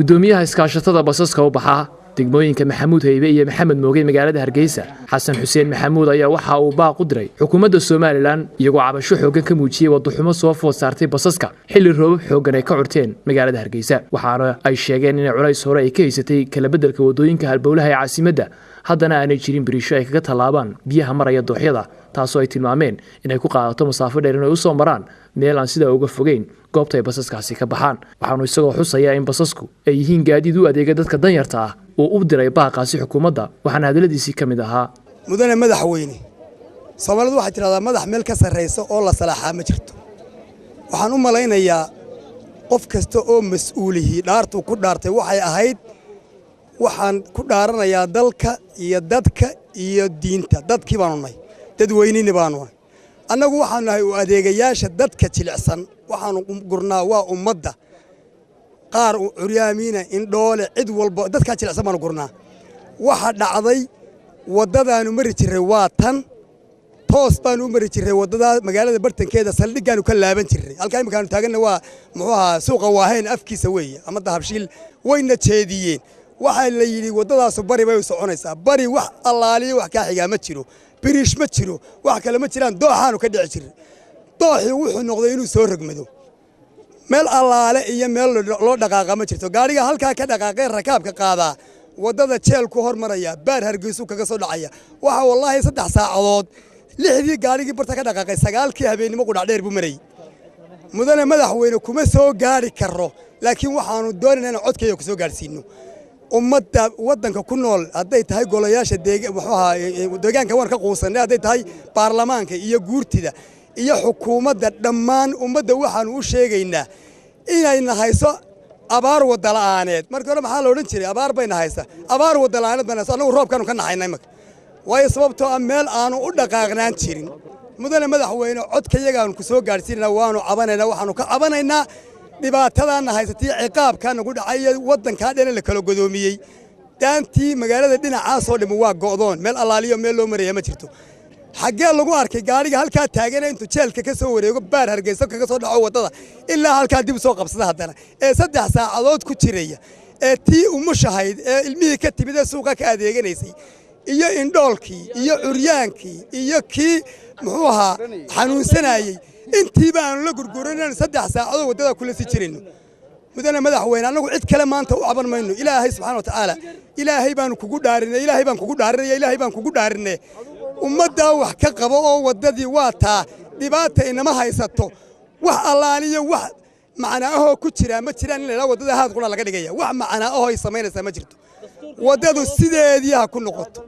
gudoomiyaha iskaashatada basaska u baxa degmooyinka Maxamuud Haybe iyo Maxamed Moogay magaalada Hargeysa Xasan Xuseen Maxamuud ayaa waxa uu baaq u diray xukuumadda Soomaaliland iyagoo cabasho xoogan ka muujiyay wadaxumo soo food saartay basaska xilli roobab xoogan ay ka curteen magaalada Hargeysa waxaana ay sheegeen in culays hore ay ka haysatay kala bedelka wadooyinka halbowlaha ee caasimadda haddana aanay jirin bariisho ay kaga tallaabaan biyaha maraya dooxyada taasoo ay tilmaameen inay ku qaadato masaafo dheer inay u soo maraan meel aan sida uga fogeyn goobta ay basaskaasi ka baxaan waxaanu isagoo xusaya in basasku ay yihiin gaadiid u adeega dadka danyarta ah oo u diray baaqaasi xukuumadda waxaana hadaladiisii ka mid ahaa mudane madaxweyne Soomaalidu waxay tiraahdaa madax meel ka sarreysa oo la salaaxaa ma jirto waxaan u malaynayaa qof kasta oo mas'uulihi dhaartu ku dhaartay waxay ahayd waxaan ku dhaaranayaa dalka iyo dadka iyo diinta dadkii baanu nahay dadweynina baanu nahay annagu waxaan nahay u adeegayaasha dadka jilicsan waxaanu gurnaa waa ummadda qaar u curyaamiina in dhoole cid walba dadka jilicsan baanu gurnaa waxa dhacday wadadaanu mari jiray waa tan toos baanu mari jiray wadada magaalada bartankeeda saldhigaanu ka laaban jiray halka imikaanu taaganna waa muxuu ahaa suuqa waaheen afkiisa weeye ama dahabshiil wayna jeediyeen waxa la yiri wadadaas bari bay u soconaysaa bari wax allaaliyo wax ka xiga ma jiro biriish ma jiro wax kale ma jiraan dooxaanu ka dhici jiray dooxii wuxuu noqday inuu soo rogmado meel allaale iyo meel loo dhaqaaqa ma jirto gaariga halka ka dhaqaaqay rakaabka qaadaa wadada jeel ku hormaraya baar Hargeysa kaga soo dhacaya waxa wallahi 3 saacadood lixdii gaarigii barta ka dhaqaaqay 9kii habeenimo qudhac dheer buu maray mudane madaxweyne kuma soo gaari karo laakiin waxaanu doonaynaa in codkayga ku soo gaarsiino ummadda wadanka ku nool haday tahay golayaasha deegaanka waan ka quusanay haday tahay baarlamaanka iyo guurtida iyo xukuumadda dhammaan ummadda waxaan u sheegaynaa inay hayso abaar wada la'aaneed marka hore maxaa la oran jiray abaar bayna haysa abaar wada la'aaneed bana anagu roobkan ka naxaynay marka way sababtoo ah meel aanu u dhaqaaqnaan jirin mudane madaxweyne codkayagaan ku soo gaarsiinaa waanu cabanaynaa waxaanu ka cabanaynaa dhibaatadaana haysatay ciqaabkan ugu dhacay wadanka dhan la kala godoomiyay daantii magaalada dhinacaas oo dhimo waa go'doon meel allaaliyo meel loo mareeyo ma jirto xagee lagu arkay gaariga halka taagan intuu jeelka ka soo wareego baar Hargeysa kaga soo dhaco wadada ilaa halka dib soo qabsada hadana ee 3 saacadood ku jireeya ee tii umushahayd ee ilmihii ka timid suuqa ka adeeganaysay iyo indhoolkii iyo curyaankii iyo kii muxuu ahaa xanuunsanayay intii baan la gurguranay 3 saacadood wadada kula sii jirino mudane madaxweyne anagu cid kale maanta u caban mayno ilaahay subxaanahu wa ta'ala ilaahay baan kugu dhaarinay ummadda wax ka qabo oo wadadii waa taa dhibaata inama haysato wax allaaliyo wax macnaaho ku jira ma jiraan in la wadada haad qura laga dhigaya wax macnaaho ay sameynaysa ma jirto wadadu sideedii ha ku noqoto